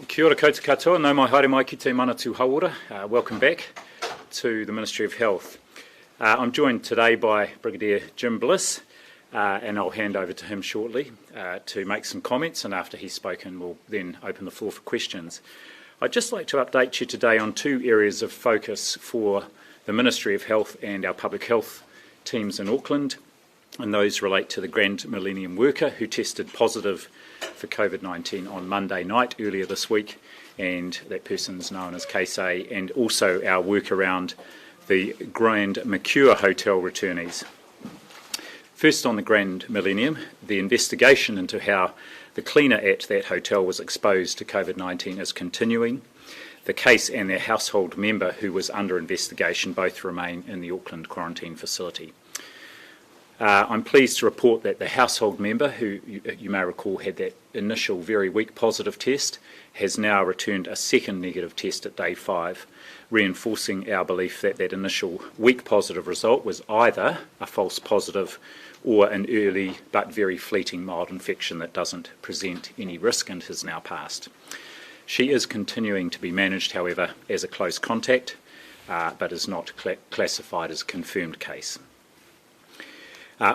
Kia ora koutou katoa, no mai haere mai ki te manatu hauora. Welcome back to the Ministry of Health. I'm joined today by Brigadier Jim Bliss, and I'll hand over to him shortly to make some comments, and after he's spoken we'll then open the floor for questions. I'd just like to update you today on two areas of focus for the Ministry of Health and our public health teams in Auckland, and those relate to the Grand Millennium worker who tested positive for Covid-19 on Monday night earlier this week, and that person's known as Case A, and also our work around the Grand MIQ hotel returnees. First, on the Grand Millennium, the investigation into how the cleaner at that hotel was exposed to Covid-19 is continuing. The case and their household member who was under investigation both remain in the Auckland quarantine facility. I'm pleased to report that the household member, who you may recall had that initial very weak positive test, has now returned a second negative test at day 5, reinforcing our belief that that initial weak positive result was either a false positive or an early but very fleeting mild infection that doesn't present any risk and has now passed. She is continuing to be managed, however, as a close contact, but is not classified as a confirmed case.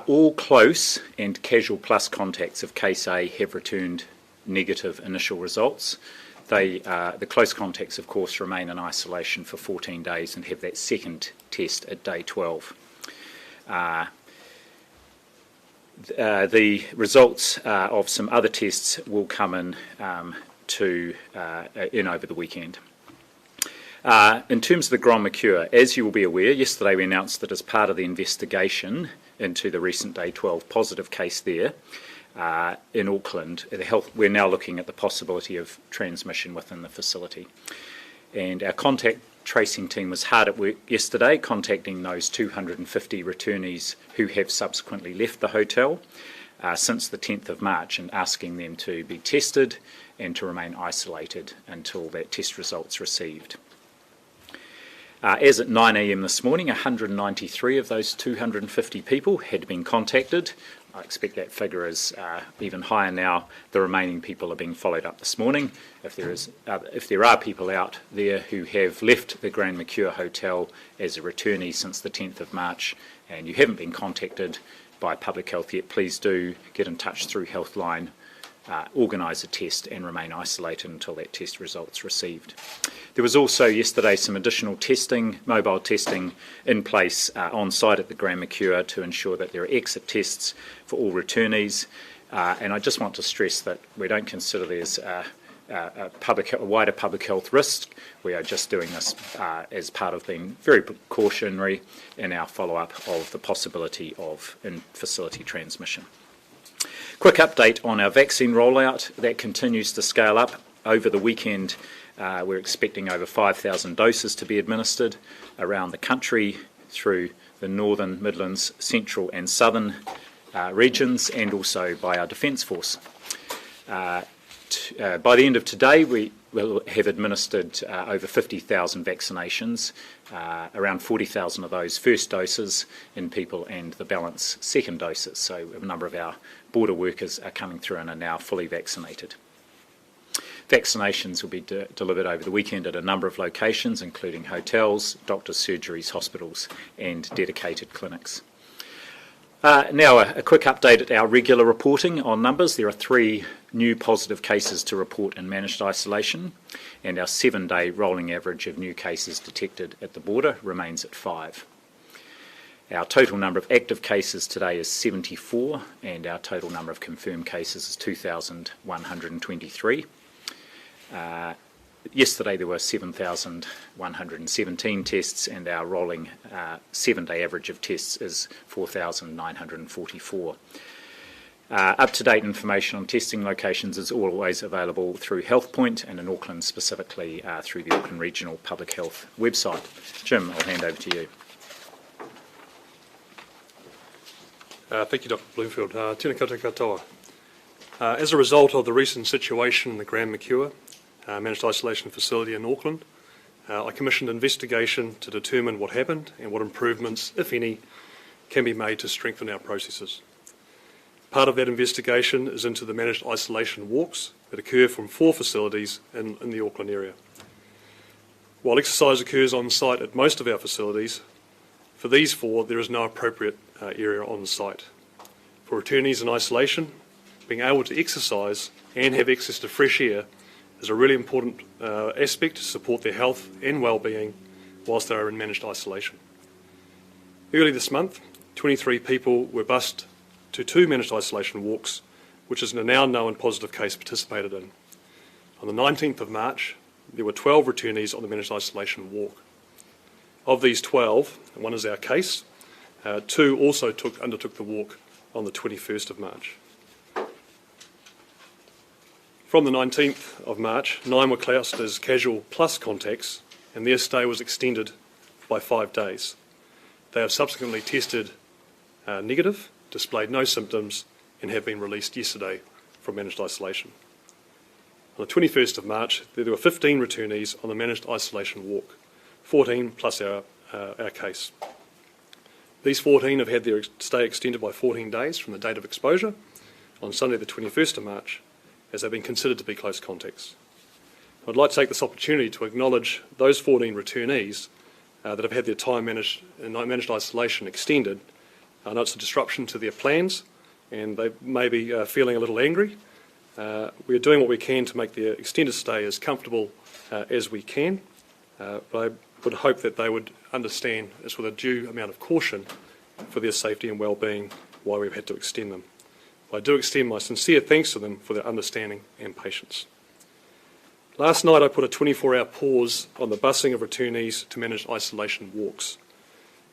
All close and casual plus contacts of Case A have returned negative initial results. The close contacts, of course, remain in isolation for 14 days and have that second test at day 12. The results of some other tests will come in over the weekend. In terms of the Grand MIQ, as you will be aware, yesterday we announced that as part of the investigation into the recent day 12 positive case there in Auckland, we're now looking at the possibility of transmission within the facility. And our contact tracing team was hard at work yesterday, contacting those 250 returnees who have subsequently left the hotel since the 10th of March and asking them to be tested and to remain isolated until that test result's received. As at 9 a.m. this morning, 193 of those 250 people had been contacted. I expect that figure is even higher now. The remaining people are being followed up this morning. If there are people out there who have left the Grand MIQ Hotel as a returnee since the 10th of March and you haven't been contacted by Public Health yet, please do get in touch through Healthline, organise a test and remain isolated until that test result's received. There was also yesterday some additional testing, mobile testing in place on site at the Grand MIQ to ensure that there are exit tests for all returnees, and I just want to stress that we don't consider there's a wider public health risk. We are just doing this as part of being very precautionary in our follow-up of the possibility of in-facility transmission. Quick update on our vaccine rollout. That continues to scale up. Over the weekend, we're expecting over 5,000 doses to be administered around the country through the Northern, Midlands, Central and Southern regions, and also by our Defence Force. By the end of today, we will have administered over 50,000 vaccinations, around 40,000 of those first doses in people and the balance second doses. So a number of our border workers are coming through and are now fully vaccinated. Vaccinations will be delivered over the weekend at a number of locations, including hotels, doctors' surgeries, hospitals and dedicated clinics. Now a quick update at our regular reporting on numbers. There are 3 new positive cases to report in managed isolation, and our 7-day rolling average of new cases detected at the border remains at 5. Our total number of active cases today is 74, and our total number of confirmed cases is 2,123. Yesterday there were 7,117 tests, and our rolling 7-day average of tests is 4,944. Up-to-date information on testing locations is always available through HealthPoint and in Auckland specifically through the Auckland Regional Public Health website. Jim, I'll hand over to you. Thank you, Dr. Bloomfield. Tēnā koutou katoa. As a result of the recent situation in the Grand MIQ managed isolation facility in Auckland, I commissioned an investigation to determine what happened and what improvements, if any, can be made to strengthen our processes. Part of that investigation is into the managed isolation walks that occur from 4 facilities in the Auckland area. While exercise occurs on site at most of our facilities, for these 4 there is no appropriate area on site. For returnees in isolation, being able to exercise and have access to fresh air is a really important aspect to support their health and well-being whilst they are in managed isolation. Early this month, 23 people were bused to 2 managed isolation walks, which is a now known positive case participated in. On the 19th of March, there were 12 returnees on the managed isolation walk. Of these 12, and one is our case, 2 also undertook the walk on the 21st of March. From the 19th of March, 9 were classed as casual plus contacts, and their stay was extended by 5 days. They have subsequently tested negative, displayed no symptoms, and have been released yesterday from managed isolation. On the 21st of March, there were 15 returnees on the managed isolation walk, 14 plus our case. These 14 have had their stay extended by 14 days from the date of exposure on Sunday the 21st of March, as they've been considered to be close contacts. I'd like to take this opportunity to acknowledge those 14 returnees that have had their time in managed isolation extended. I know it's a disruption to their plans and they may be feeling a little angry. We are doing what we can to make their extended stay as comfortable as we can, but I would hope that they would understand, as with a due amount of caution, for their safety and well-being why we've had to extend them. I do extend my sincere thanks to them for their understanding and patience. Last night I put a 24-hour pause on the busing of returnees to managed isolation walks.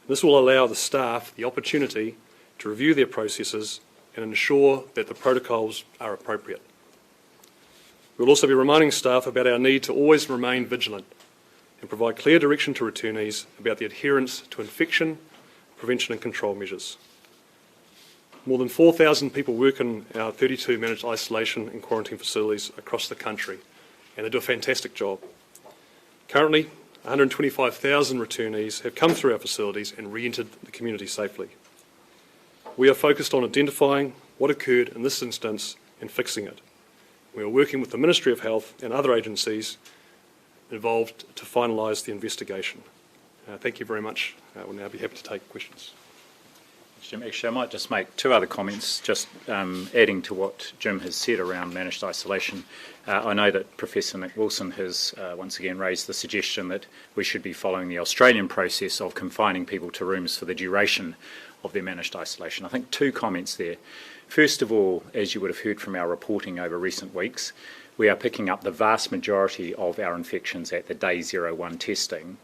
This will allow the staff the opportunity to review their processes and ensure that the protocols are appropriate. We'll also be reminding staff about our need to always remain vigilant and provide clear direction to returnees about the adherence to infection, prevention and control measures. More than 4,000 people work in our 32 managed isolation and quarantine facilities across the country, and they do a fantastic job. Currently, 125,000 returnees have come through our facilities and re-entered the community safely. We are focused on identifying what occurred in this instance and fixing it. We are working with the Ministry of Health and other agencies involved to finalise the investigation. Thank you very much. We'll now be happy to take questions. Jim, actually, I might just make 2 other comments, just adding to what Jim has said around managed isolation. I know that Professor Nick Wilson has once again raised the suggestion that we should be following the Australian process of confining people to rooms for the duration of their managed isolation. I think 2 comments there. First of all, as you would have heard from our reporting over recent weeks, we are picking up the vast majority of our infections at the day 01 testing,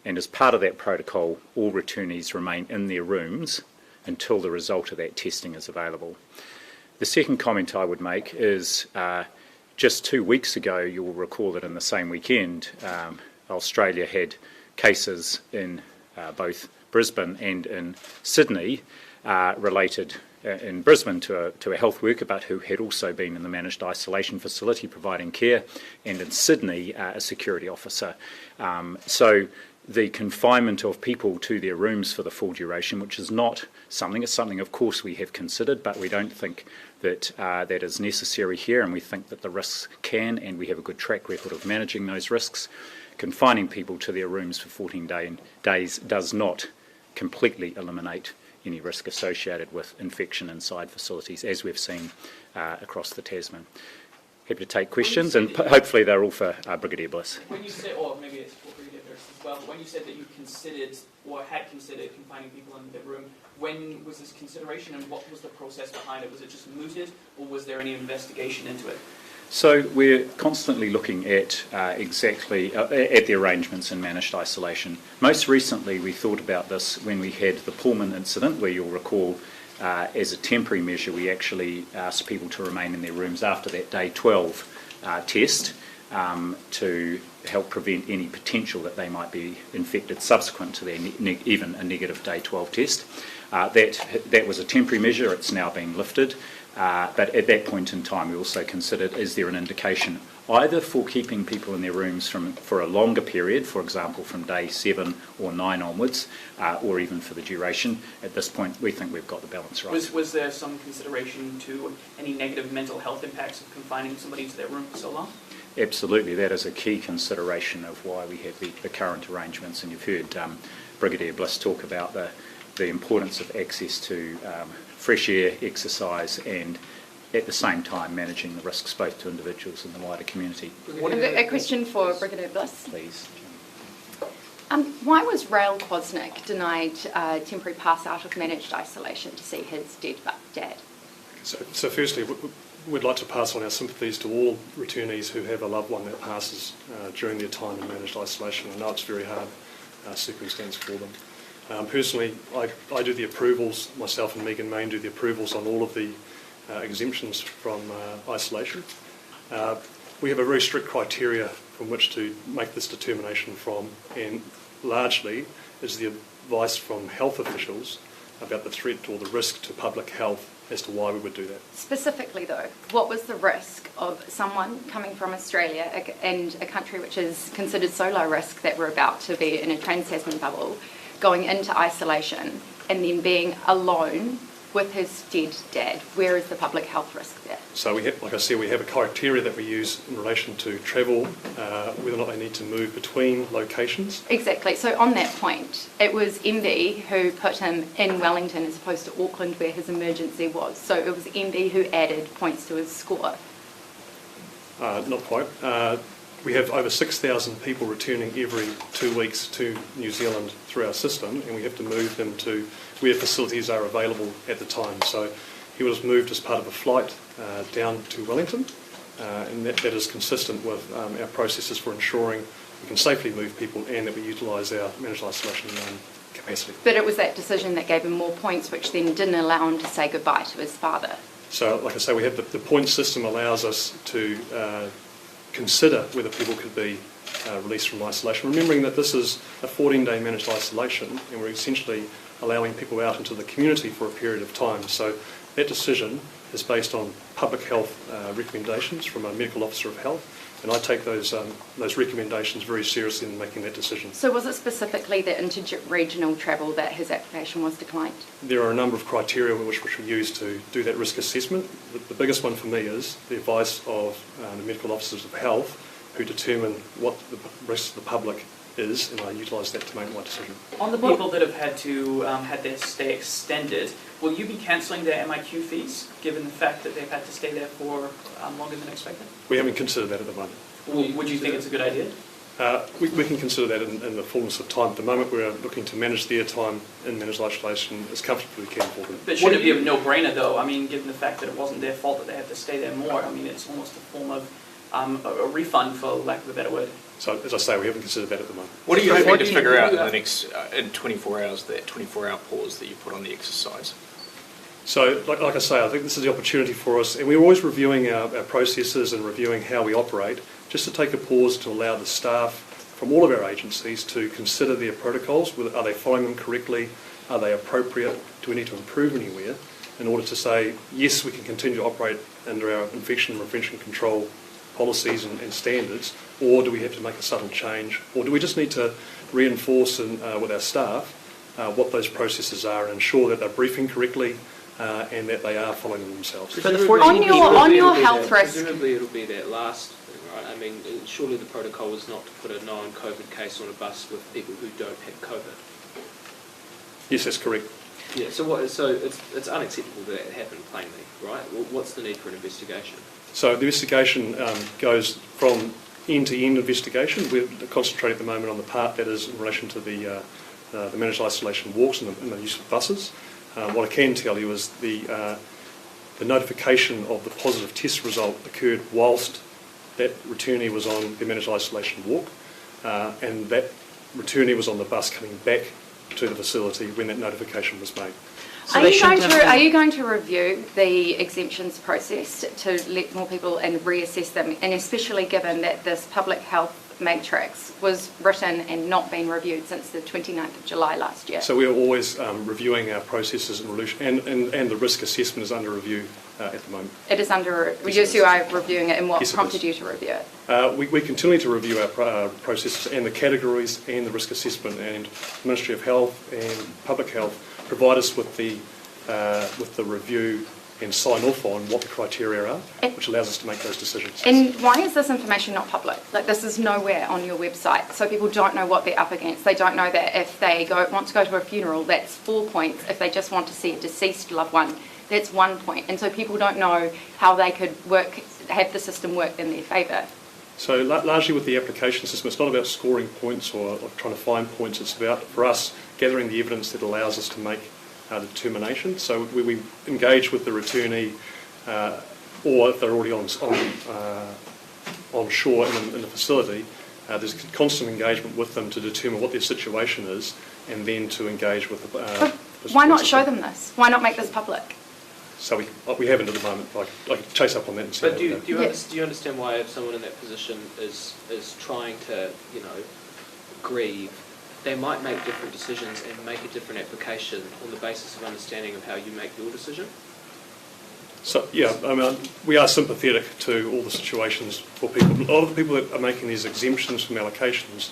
and as part of that protocol, all returnees remain in their rooms until the result of that testing is available. The second comment I would make is just 2 weeks ago, you will recall that in the same weekend, Australia had cases in both Brisbane and in Sydney related in Brisbane to a health worker, but who had also been in the managed isolation facility providing care, and in Sydney, a security officer. So the confinement of people to their rooms for the full duration, which is not something, it's something of course we have considered, but we don't think that that is necessary here, and we think that the risks can, and we have a good track record of managing those risks. Confining people to their rooms for 14 days does not completely eliminate any risk associated with infection inside facilities, as we've seen across the Tasman. Happy to take questions, and hopefully they're all for Brigadier Bliss. When you said, or maybe it's for Brigadier Bliss as well, when you said that you considered or had considered confining people in the room, when was this consideration and what was the process behind it? Was it just mooted, or was there any investigation into it? So we're constantly looking at at the arrangements in managed isolation. Most recently we thought about this when we had the Pullman incident, where you'll recall as a temporary measure we actually asked people to remain in their rooms after that day 12 test to help prevent any potential that they might be infected subsequent to their even a negative day 12 test. That was a temporary measure. It's now been lifted. But at that point in time, we also considered, is there an indication either for keeping people in their rooms for a longer period, for example, from day 7 or 9 onwards, or even for the duration. At this point, we think we've got the balance right. Was there some consideration to any negative mental health impacts of confining somebody into their room for so long? Absolutely, that is a key consideration of why we have the current arrangements, and you've heard Brigadier Bliss talk about the importance of access to fresh air, exercise, and at the same time managing the risks both to individuals and the wider community. A question for Brigadier Bliss. Please. Why was Rail Kwasnick denied temporary pass out of managed isolation to see his dead dad? So firstly, we'd like to pass on our sympathies to all returnees who have a loved one that passes during their time in managed isolation. I know it's a very hard circumstance for them. Personally, I do the approvals, myself and Megan Main do the approvals on all of the exemptions from isolation. We have a very strict criteria from which to make this determination from, and largely is the advice from health officials about the threat or the risk to public health as to why we would do that. Specifically though, what was the risk of someone coming from Australia and a country which is considered so low risk that we're about to be in a trans-Tasman bubble, going into isolation and then being alone with his dead dad? Where is the public health risk there? So we have, like I said, we have a criteria that we use in relation to travel, whether or not they need to move between locations. Exactly. So on that point, it was MB who put him in Wellington as opposed to Auckland where his emergency was. So it was MB who added points to his score. Not quite. We have over 6,000 people returning every 2 weeks to New Zealand through our system, and we have to move them to where facilities are available at the time. So he was moved as part of a flight down to Wellington, and that is consistent with our processes for ensuring we can safely move people and that we utilise our managed isolation capacity. But it was that decision that gave him more points, which then didn't allow him to say goodbye to his father. So, like I say, we have the point system allows us to consider whether people could be released from isolation, remembering that this is a 14-day managed isolation and we're essentially allowing people out into the community for a period of time. So that decision is based on public health recommendations from a medical officer of health, and I take those recommendations very seriously in making that decision. So was it specifically the inter-regional travel that his application was declined? There are a number of criteria which we use to do that risk assessment. The biggest one for me is the advice of the medical officers of health who determine what the rest of the public is, and I utilise that to make my decision. On the people that have had to had their stay extended, will you be cancelling their MIQ fees, given the fact that they've had to stay there for longer than expected? We haven't considered that at the moment. Would you think it's a good idea? We can consider that in the fullness of time. At the moment, we're looking to manage their time in managed isolation as comfortably as we can for them. But should it be a no-brainer, though? I mean, given the fact that it wasn't their fault that they had to stay there more, I mean, it's almost a form of a refund, for lack of a better word. So, as I say, we haven't considered that at the moment. What are you hoping to figure out in the next in 24 hours? That 24-hour pause that you put on the exercise. So, like I say, I think this is the opportunity for us, and we're always reviewing our processes and reviewing how we operate, just to take a pause to allow the staff from all of our agencies to consider their protocols. Are they following them correctly? Are they appropriate? Do we need to improve anywhere? In order to say, yes, we can continue to operate under our infection and prevention control policies and standards, or do we have to make a subtle change, or do we just need to reinforce with our staff what those processes are and ensure that they're briefing correctly and that they are following them themselves. On your health risk. Presumably it'll be that last thing, right? I mean, surely the protocol is not to put a known COVID case on a bus with people who don't have COVID. Yes, that's correct. Yeah, so it's unacceptable that it happened plainly, right? What's the need for an investigation? So the investigation goes from end-to-end investigation. We're concentrating at the moment on the part that is in relation to the managed isolation walks and the use of buses. What I can tell you is the notification of the positive test result occurred whilst that returnee was on the managed isolation walk, and that returnee was on the bus coming back to the facility when that notification was made. So Are you going to review the exemptions process to let more people and reassess them, and especially given that this public health matrix was written and not been reviewed since the 29th of July last year? So we are always reviewing our processes in relation, and the risk assessment is under review at the moment. It is under, Yes, you are reviewing it, and what Yes, it prompted is. you to review it? We continue to review our processes and the categories and the risk assessment, and the Ministry of Health and Public Health provide us with the review and sign off on what the criteria are, which allows us to make those decisions. And why is this information not public? Like, this is nowhere on your website, so people don't know what they're up against. They don't know that if they want to go to a funeral, that's 4 points. If they just want to see a deceased loved one, that's 1 point. And so people don't know how they could have the system work in their favour. So largely with the application system, it's not about scoring points or trying to find points. It's about, for us, gathering the evidence that allows us to make the determination. So we engage with the returnee, or if they're already on shore in the facility, there's constant engagement with them to determine what their situation is, and then to engage with the... Why not show them this? Why not make this public? So we haven't at the moment. I can chase up on that and see. But do you understand why if someone in that position is trying to, grieve, they might make different decisions and make a different application on the basis of understanding of how you make your decision? So yeah, I mean, we are sympathetic to all the situations for people. A lot of the people that are making these exemptions from allocations,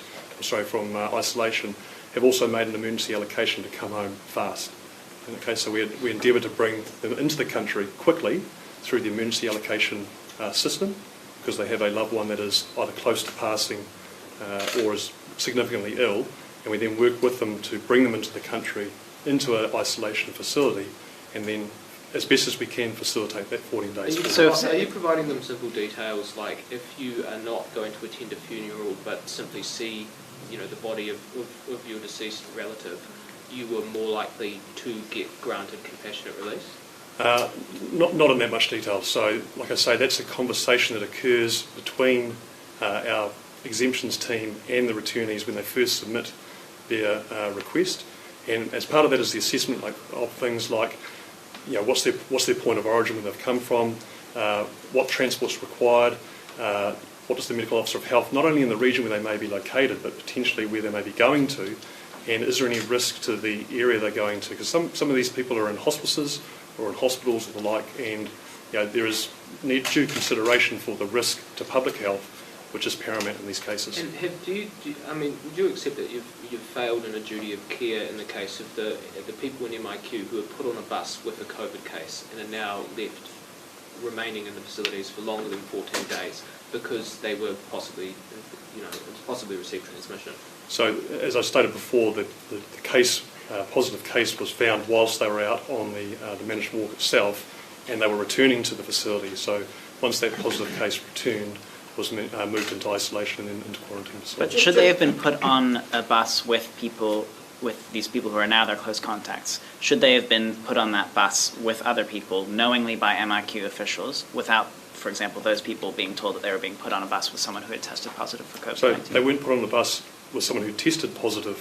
from isolation, have also made an emergency allocation to come home fast. Okay, so we endeavour to bring them into the country quickly through the emergency allocation system, because they have a loved one that is either close to passing or is significantly ill, and we then work with them to bring them into the country, into an isolation facility, and then as best as we can facilitate that 14 days. Are you providing them simple details, like if you are not going to attend a funeral but simply see the body of your deceased relative, you were more likely to get granted compassionate release? Not in that much detail. So, like I say, that's a conversation that occurs between our exemptions team and the returnees when they first submit their request. And as part of that is the assessment of things like, what's their point of origin, where they've come from, what transport's required, what does the medical officer of health, not only in the region where they may be located, but potentially where they may be going to, and is there any risk to the area they're going to? Because some of these people are in hospices or in hospitals or the like, and there is due consideration for the risk to public health, which is paramount in these cases. And would you accept that you've failed in a duty of care in the case of the people in MIQ who are put on a bus with a COVID case and are now left remaining in the facilities for longer than 14 days because they were possibly received transmission? So, as I stated before, the positive case was found whilst they were out on the managed walk itself, and they were returning to the facility. So, once that positive case returned, was moved into isolation and then into quarantine facility. But should they have been put on a bus with these people who are now their close contacts? Should they have been put on that bus with other people, knowingly by MIQ officials, without, for example, those people being told that they were being put on a bus with someone who had tested positive for COVID-19? So they weren't put on the bus with someone who tested positive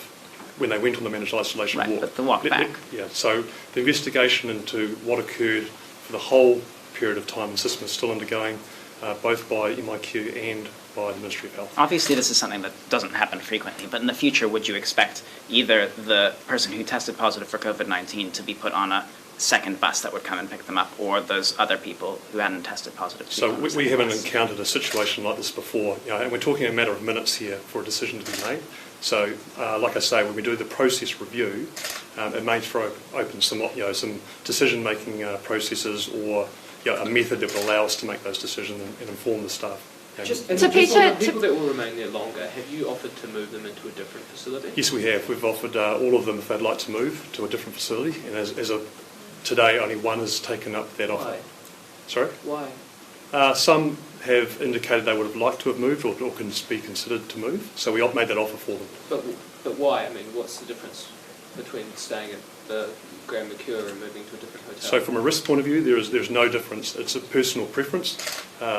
when they went on the managed isolation walk. Right, but the walk back. So the investigation into what occurred for the whole period of time, the system is still undergoing, both by MIQ and by the Ministry of Health. Obviously, this is something that doesn't happen frequently, but in the future, would you expect either the person who tested positive for COVID-19 to be put on a second bus that would come and pick them up, or those other people who hadn't tested positive? So we haven't encountered a situation like this before, and we're talking a matter of minutes here for a decision to be made. So, like I say, when we do the process review, it may throw open some decision-making processes or a method that will allow us to make those decisions and inform the staff. The people that will remain there longer, have you offered to move them into a different facility? Yes, we have. We've offered all of them if they'd like to move to a different facility, and as of today, only one has taken up that offer. Why? Sorry? Why? Some have indicated they would have liked to have moved or can be considered to move, so we made that offer for them. But why? I mean, what's the difference between staying at the Grand Mercure and moving to a different hotel? So from a risk point of view, there's no difference. It's a personal preference.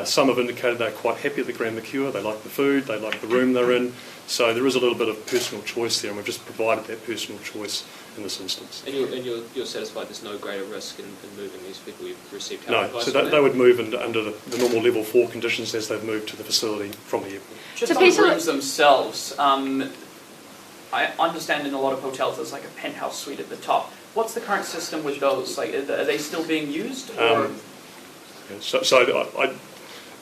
Some have indicated they're quite happy at the Grand Mercure. They like the food, they like the room they're in. So there is a little bit of personal choice there, and we've just provided that personal choice in this instance. And you're satisfied there's no greater risk in moving these people? You've received health No, advice so on that? they would move under the normal level 4 conditions as they've moved to the facility from the airport. Just So on people- rooms themselves, I understand in a lot of hotels there's like a penthouse suite at the top. What's the current system with those? Like, are they still being used? Or? So I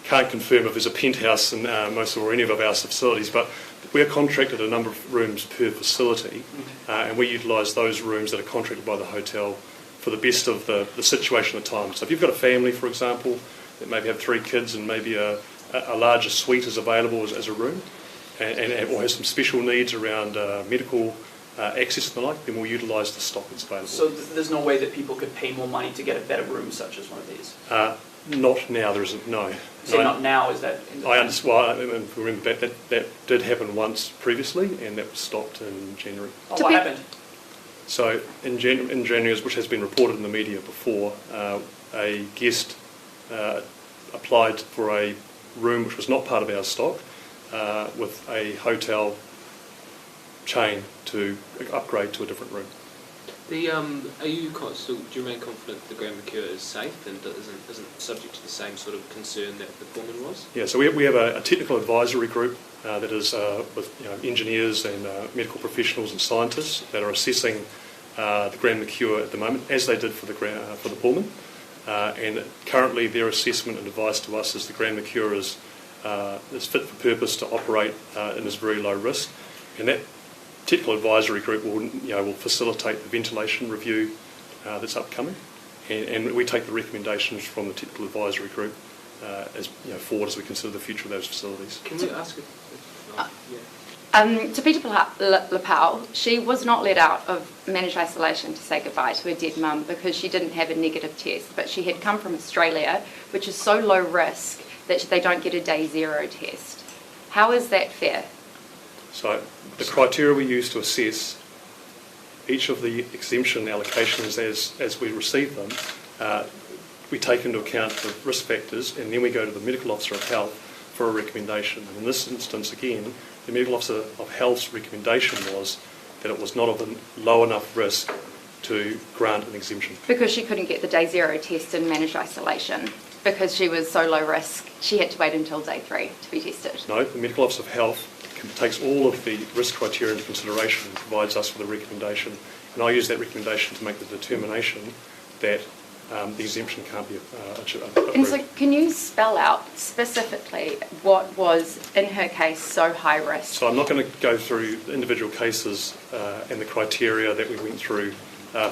can't confirm if there's a penthouse in most or any of our facilities, but we're contracted a number of rooms per facility, and we utilise those rooms that are contracted by the hotel for the best of the situation at the time. So if you've got a family, for example, that maybe have 3 kids and maybe a larger suite is available as a room, or has some special needs around medical access and the like, then we'll utilise the stock that's available. So there's no way that people could pay more money to get a better room such as one of these? Not now, there isn't, no. Say not now, is that... I understand. Well, I remember that did happen once previously, and that was stopped in January. Oh, what happened? So in January, which has been reported in the media before, a guest applied for a room which was not part of our stock with a hotel chain to upgrade to a different room. Do you remain confident the Grand Mercure is safe and isn't subject to the same sort of concern that the Pullman was? Yeah, so we have a technical advisory group that is with engineers and medical professionals and scientists that are assessing the Grand Mercure at the moment, as they did for the Pullman. And currently their assessment and advice to us is the Grand Mercure is fit for purpose to operate and is very low risk. And that technical advisory group will facilitate the ventilation review that's upcoming, and we take the recommendations from the technical advisory group forward as we consider the future of those facilities. Can we ask? To Peter Lapau, she was not let out of managed isolation to say goodbye to her dead mum because she didn't have a negative test, but she had come from Australia, which is so low risk that they don't get a day 0 test. How is that fair? So the criteria we use to assess each of the exemption allocations as we receive them, we take into account the risk factors, and then we go to the medical officer of health for a recommendation. And in this instance, again, the medical officer of health's recommendation was that it was not of a low enough risk to grant an exemption. Because she couldn't get the day 0 test in managed isolation, because she was so low risk, she had to wait until day 3 to be tested. No, the medical officer of health takes all of the risk criteria into consideration and provides us with a recommendation. And I use that recommendation to make the determination that the exemption can't be approved. And so can you spell out specifically what was, in her case, so high risk? So I'm not going to go through the individual cases and the criteria that we went through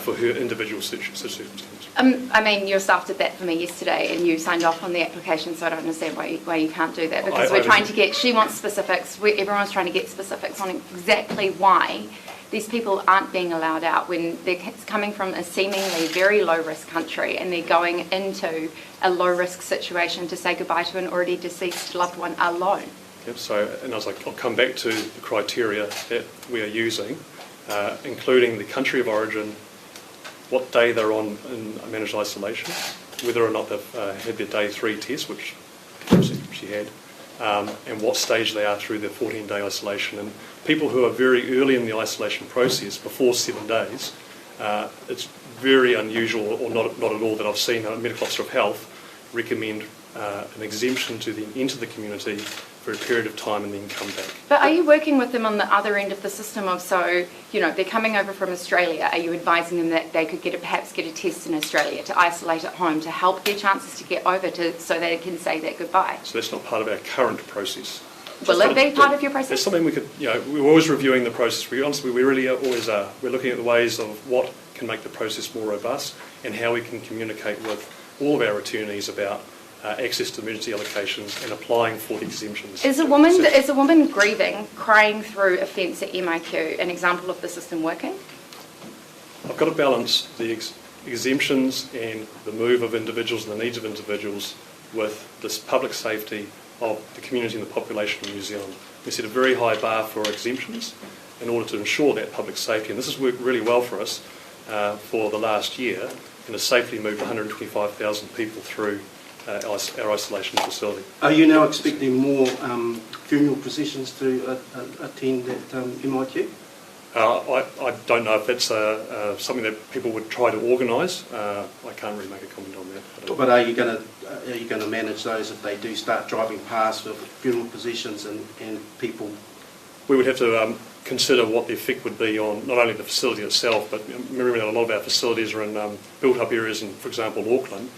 for her individual circumstances. I mean, your staff did that for me yesterday and you signed off on the application, so I don't understand why you can't do that, because we're trying to get, she wants specifics, everyone's trying to get specifics on exactly why these people aren't being allowed out when they're coming from a seemingly very low-risk country and they're going into a low-risk situation to say goodbye to an already deceased loved one alone. Yep, so, and I'll come back to the criteria that we are using, including the country of origin, what day they're on in managed isolation, whether or not they've had their day 3 test, which she had, and what stage they are through their 14-day isolation. And people who are very early in the isolation process, before 7 days, it's very unusual, or not at all, that I've seen a medical officer of health recommend an exemption to them enter the community for a period of time and then come back. But are you working with them on the other end of the system of, so, they're coming over from Australia, are you advising them that they could perhaps get a test in Australia to isolate at home to help their chances to get over so they can say that goodbye? So that's not part of our current process. Will it be part of your process? It's something we could, we're always reviewing the process. We really always are. We're looking at the ways of what can make the process more robust and how we can communicate with all of our returnees about access to emergency allocations and applying for the exemptions. Is a woman grieving, crying through a fence at MIQ an example of the system working? I've got to balance the exemptions and the move of individuals and the needs of individuals with this public safety of the community and the population of New Zealand. We set a very high bar for exemptions in order to ensure that public safety, and this has worked really well for us. for the last year and has safely moved 125,000 people through our isolation facility. Are you now expecting more funeral processions to attend at MIQ? I don't know if that's something that people would try to organise. I can't really make a comment on that. But are you going to manage those if they do start driving past with funeral processions and people? We would have to consider what the effect would be on not only the facility itself, but remember that a lot of our facilities are in built-up areas in, for example, Auckland.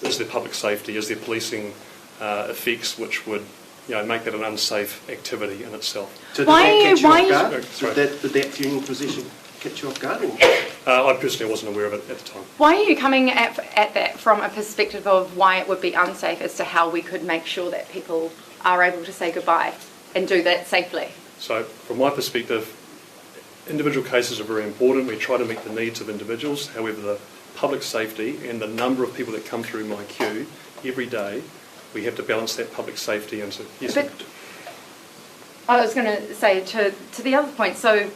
Is there public safety? Is there policing effects which would make that an unsafe activity in itself? So did that catch you off guard? Did that funeral procession catch you off guard? I personally wasn't aware of it at the time. Why are you coming at that from a perspective of why it would be unsafe as to how we could make sure that people are able to say goodbye and do that safely? So from my perspective, individual cases are very important. We try to meet the needs of individuals. However, the public safety and the number of people that come through MIQ every day, we have to balance that public safety into. Yes. But I was going to say to the other point, so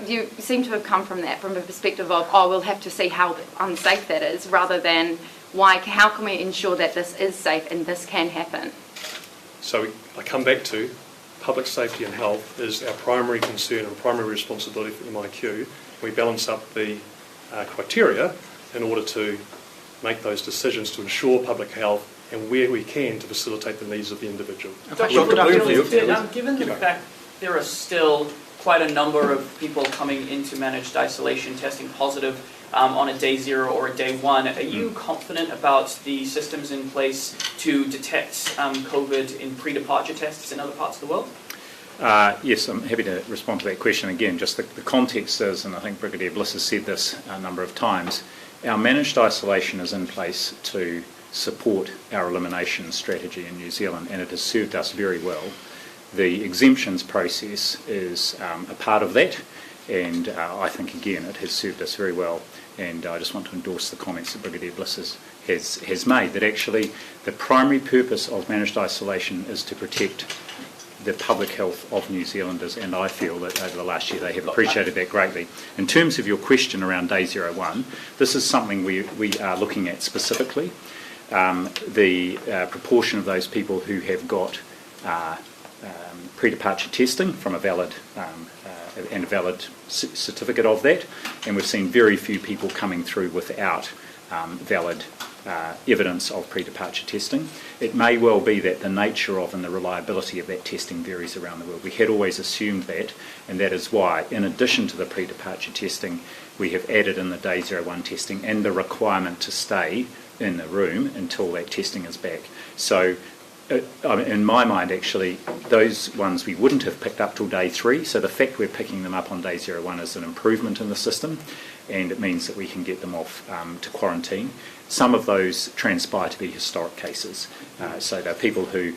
you seem to have come from that, from a perspective of, we'll have to see how unsafe that is, rather than how can we ensure that this is safe and this can happen? So I come back to public safety and health is our primary concern and primary responsibility for MIQ. We balance up the criteria in order to make those decisions to ensure public health and where we can to facilitate the needs of the individual. Given the fact there are still quite a number of people coming into managed isolation testing positive on a day 0 or a day 1, are you confident about the systems in place to detect COVID in pre-departure tests in other parts of the world? Yes, I'm happy to respond to that question again. Just the context is, and I think Brigadier Bliss has said this a number of times, our managed isolation is in place to support our elimination strategy in New Zealand, and it has served us very well. The exemptions process is a part of that, and I think, again, it has served us very well. And I just want to endorse the comments that Brigadier Bliss has made, that actually the primary purpose of managed isolation is to protect the public health of New Zealanders, and I feel that over the last year they have appreciated that greatly. In terms of your question around day 01, this is something we are looking at specifically. The proportion of those people who have got pre-departure testing from a valid certificate of that, and we've seen very few people coming through without valid evidence of pre-departure testing. It may well be that the nature of and the reliability of that testing varies around the world. We had always assumed that, and that is why, in addition to the pre-departure testing, we have added in the day 01 testing and the requirement to stay in the room until that testing is back. So in my mind, actually, those ones we wouldn't have picked up till day 3, so the fact we're picking them up on day 01 is an improvement in the system, and it means that we can get them off to quarantine. Some of those transpire to be historic cases, so they're people who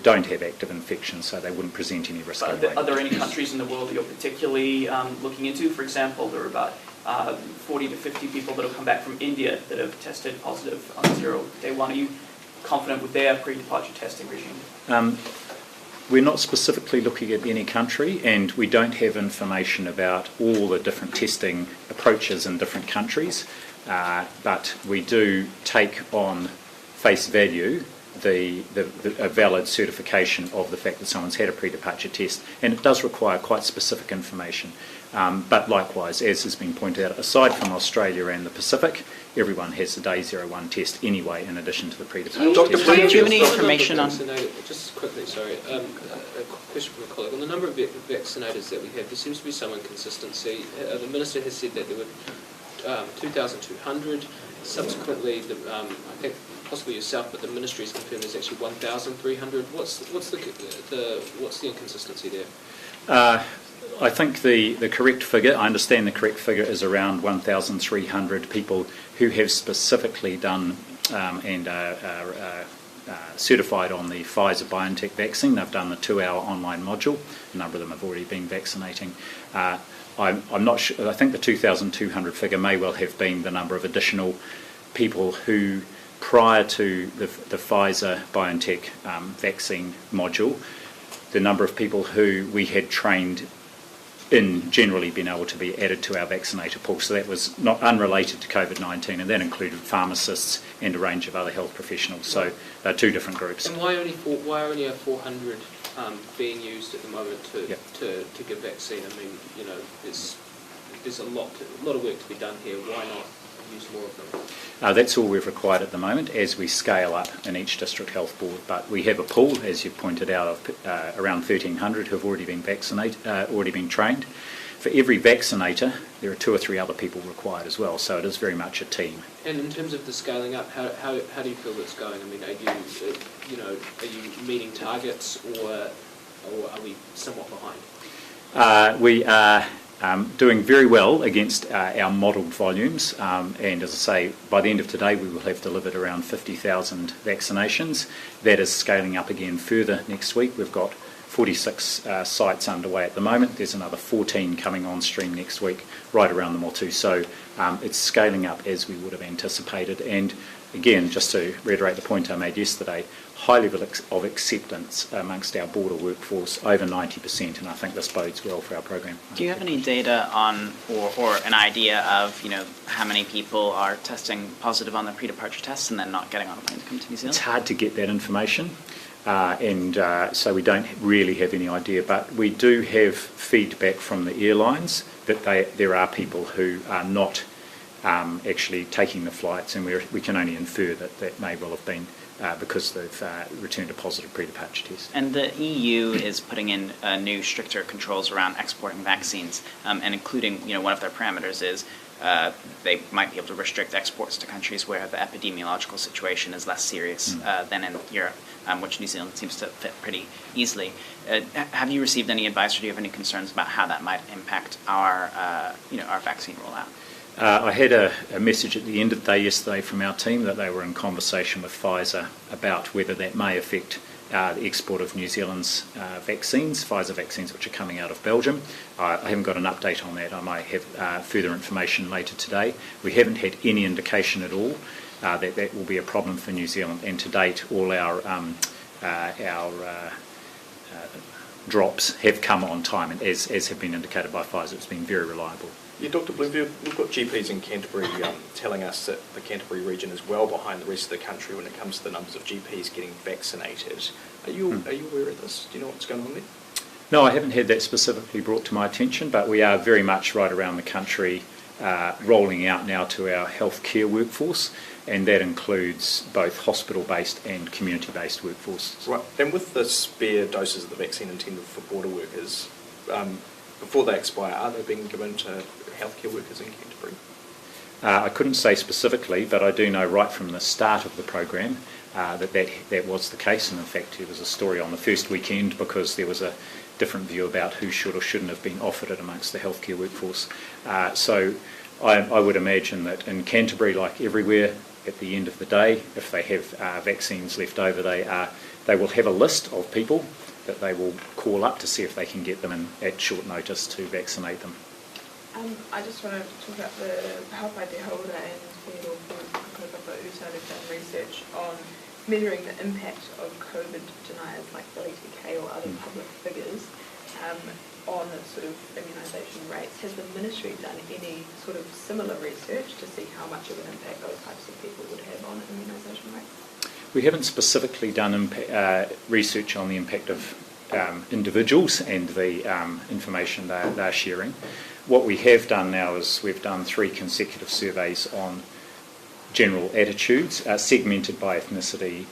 don't have active infection, so they wouldn't present any risk. Are there any countries in the world that you're particularly looking into? For example, there are about 40 to 50 people that have come back from India that have tested positive on day 1. Are you confident with their pre-departure testing regime? We're not specifically looking at any country, and we don't have information about all the different testing approaches in different countries, but we do take on face value a valid certification of the fact that someone's had a pre-departure test, and it does require quite specific information. But likewise, as has been pointed out, aside from Australia and the Pacific, everyone has the day 01 test anyway, in addition to the pre-departure test. Do you have any information on... Just quickly, sorry, a question from a colleague. On the number of vaccinators that we have, there seems to be some inconsistency. The Minister has said that there were 2,200. Subsequently, I think possibly yourself, but the Ministry has confirmed there's actually 1,300. What's the inconsistency there? I think the correct figure, I understand the correct figure is around 1,300 people who have specifically done and are certified on the Pfizer-BioNTech vaccine. They've done the 2-hour online module. A number of them have already been vaccinating. I'm not sure. I think the 2,200 figure may well have been the number of additional people who, prior to the Pfizer-BioNTech vaccine module, the number of people who we had trained in generally being able to be added to our vaccinator pool. So that was not unrelated to COVID-19, and that included pharmacists and a range of other health professionals. So they're two different groups. And why only are 400 being used at the moment to give vaccine? I mean, you know, there's a lot of work to be done here. Why not use more of them? That's all we've required at the moment as we scale up in each district health board. But we have a pool, as you pointed out, of around 1,300 who have already been vaccinated, already been trained. For every vaccinator, there are 2 or 3 other people required as well. So it is very much a team. And in terms of the scaling up, how do you feel that's going? I mean, are you meeting targets, or are we somewhat behind? We are doing very well against our modelled volumes, and as I say, by the end of today we will have delivered around 50,000 vaccinations. That is scaling up again further next week. We've got 46 sites underway at the moment. There's another 14 coming on stream next week, right around the Motu. So it's scaling up as we would have anticipated. And again, just to reiterate the point I made yesterday, high level of acceptance amongst our border workforce, over 90%, and I think this bodes well for our program. Do you have any data on, or an idea of, you know, how many people are testing positive on their pre-departure tests and then not getting on a plane to come to New Zealand? It's hard to get that information, so we don't really have any idea, but we do have feedback from the airlines that there are people who are not actually taking the flights, and we can only infer that may well have been because they've returned a positive pre-departure test. And the EU is putting in new, stricter controls around exporting vaccines, and including, you know, one of their parameters is they might be able to restrict exports to countries where the epidemiological situation is less serious than in Europe, which New Zealand seems to fit pretty easily. Have you received any advice, or do you have any concerns about how that might impact our vaccine rollout? I had a message at the end of the day yesterday from our team that they were in conversation with Pfizer about whether that may affect the export of New Zealand's vaccines, Pfizer vaccines, which are coming out of Belgium. I haven't got an update on that. I might have further information later today. We haven't had any indication at all that that will be a problem for New Zealand, and to date all our drops have come on time, and as have been indicated by Pfizer, it's been very reliable. Yeah, Dr. Bloomfield, we've got GPs in Canterbury telling us that the Canterbury region is well behind the rest of the country when it comes to the numbers of GPs getting vaccinated. Are you aware of this? Do you know what's going on there? No, I haven't had that specifically brought to my attention, but we are very much right around the country rolling out now to our healthcare workforce, and that includes both hospital-based and community-based workforce. Right, and with the spare doses of the vaccine intended for border workers, before they expire, are they being given to healthcare workers in Canterbury? I couldn't say specifically, but I do know right from the start of the program that was the case, and in fact there was a story on the first weekend because there was a different view about who should or shouldn't have been offered it amongst the healthcare workforce. So I would imagine that in Canterbury, like everywhere, at the end of the day, if they have vaccines left over, they will have a list of people that they will call up to see if they can get them in at short notice to vaccinate them. I just want to talk about the Haupai Te Haura and Whero Kōpapa Uta have done research on measuring the impact of COVID deniers like Billy TK or other public figures on sort of immunisation rates. Has the Ministry done any sort of similar research to see how much of an impact those types of people would have on immunisation rates? We haven't specifically done research on the impact of individuals and the information they're sharing. What we have done now is we've done 3 consecutive surveys on general attitudes, segmented by ethnicity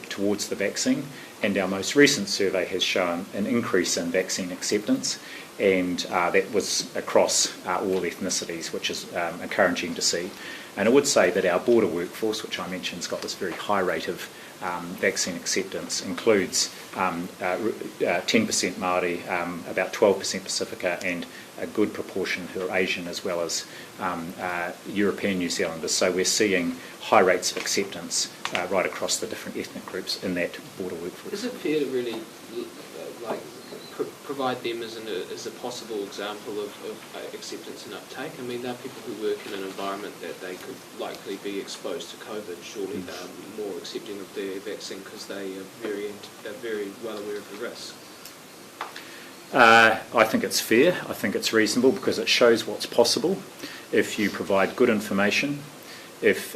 towards the vaccine, and our most recent survey has shown an increase in vaccine acceptance, and that was across all ethnicities, which is encouraging to see. And I would say that our border workforce, which I mentioned, has got this very high rate of vaccine acceptance, includes 10% Māori, about 12% Pacifica, and a good proportion who are Asian as well as European New Zealanders. So we're seeing high rates of acceptance right across the different ethnic groups in that border workforce. Is it fair to really provide them as a possible example of acceptance and uptake? I mean, there are people who work in an environment that they could likely be exposed to COVID. Surely they're more accepting of their vaccine because they're very well aware of the risk. I think it's fair. I think it's reasonable because it shows what's possible if you provide good information, if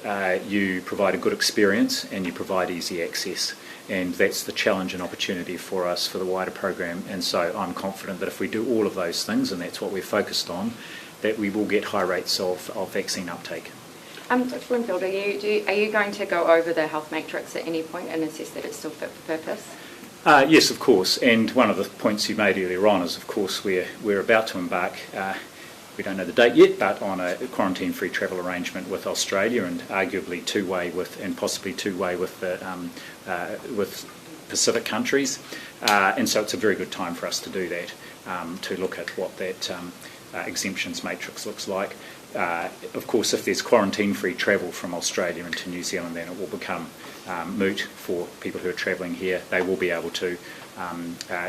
you provide a good experience and you provide easy access. And that's the challenge and opportunity for us for the wider program. And so I'm confident that if we do all of those things, and that's what we're focused on, that we will get high rates of vaccine uptake. Dr. Bloomfield, are you going to go over the health matrix at any point and assess that it's still fit for purpose? Yes, of course. And one of the points you made earlier on is, of course, we're about to embark, we don't know the date yet, but on a quarantine-free travel arrangement with Australia, and arguably two-way and possibly two-way with Pacific countries. And so it's a very good time for us to do that, to look at what that exemptions matrix looks like. Of course, if there's quarantine-free travel from Australia into New Zealand, then it will become moot for people who are travelling here. They will be able to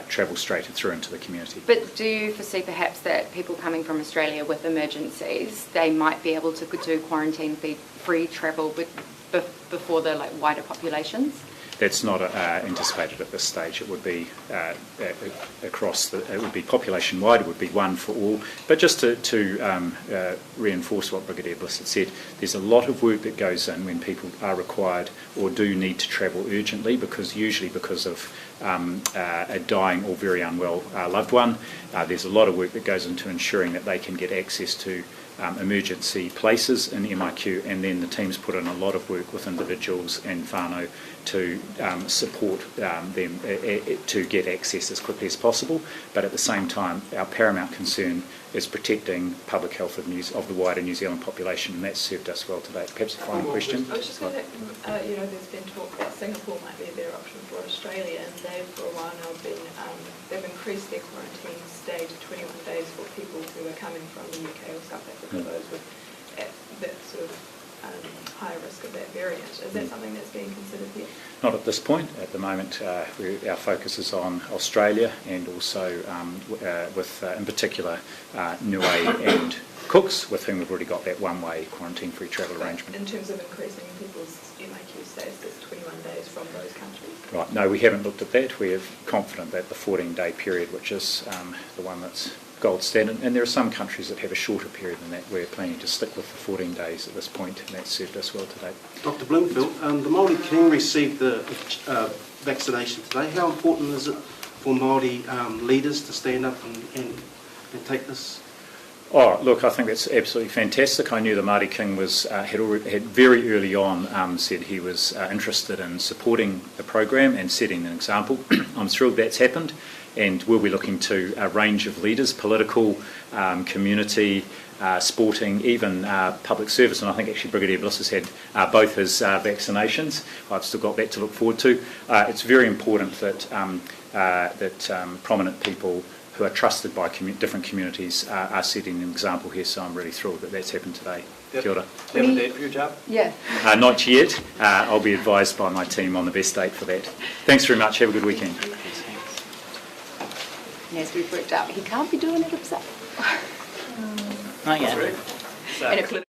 travel straight through into the community. But do you foresee perhaps that people coming from Australia with emergencies, they might be able to do quarantine-free travel before the wider populations? That's not anticipated at this stage. It would be it would be population-wide. It would be one for all. But just to reinforce what Brigadier Bliss had said, there's a lot of work that goes in when people are required or do need to travel urgently, usually because of a dying or very unwell loved one. There's a lot of work that goes into ensuring that they can get access to emergency places in MIQ, and then the teams put in a lot of work with individuals and whānau to support them to get access as quickly as possible. But at the same time, our paramount concern is protecting public health of the wider New Zealand population, and that's served us well today. Perhaps a final question? I was just going to, there's been talk that Singapore might be a better option for Australia, and they've for a while now been, they've increased their quarantine stay to 21 days for people who are coming from the UK or South Africa, those with that sort of higher risk of that variant. Is that something that's being considered here? Not at this point. At the moment, our focus is on Australia, and also with, in particular, Niue and Cooks, with whom we've already got that one-way quarantine-free travel arrangement. In terms of increasing people's MIQ stays, there's 21 days from those countries? Right. No, we haven't looked at that. We are confident that the 14-day period, which is the one that's gold standard, and there are some countries that have a shorter period than that. We're planning to stick with the 14 days at this point, and that's served us well today. Dr. Bloomfield, the Māori King received the vaccination today. How important is it for Māori leaders to stand up and take this? Oh, look, I think that's absolutely fantastic. I knew the Māori King had very early on said he was interested in supporting the program and setting an example. I'm thrilled that's happened, and we'll be looking to a range of leaders, political, community, sporting, even public service, and I think actually Brigadier Bliss has had both his vaccinations. I've still got that to look forward to. It's very important that prominent people who are trusted by different communities are setting an example here, so I'm really thrilled that that's happened today. Yep. Kia ora. Do you have a date for your job? Yeah. Not yet. I'll be advised by my team on the best date for that. Thanks very much. Have a good weekend. And as we've worked out, he can't be doing it himself. Not yet. And it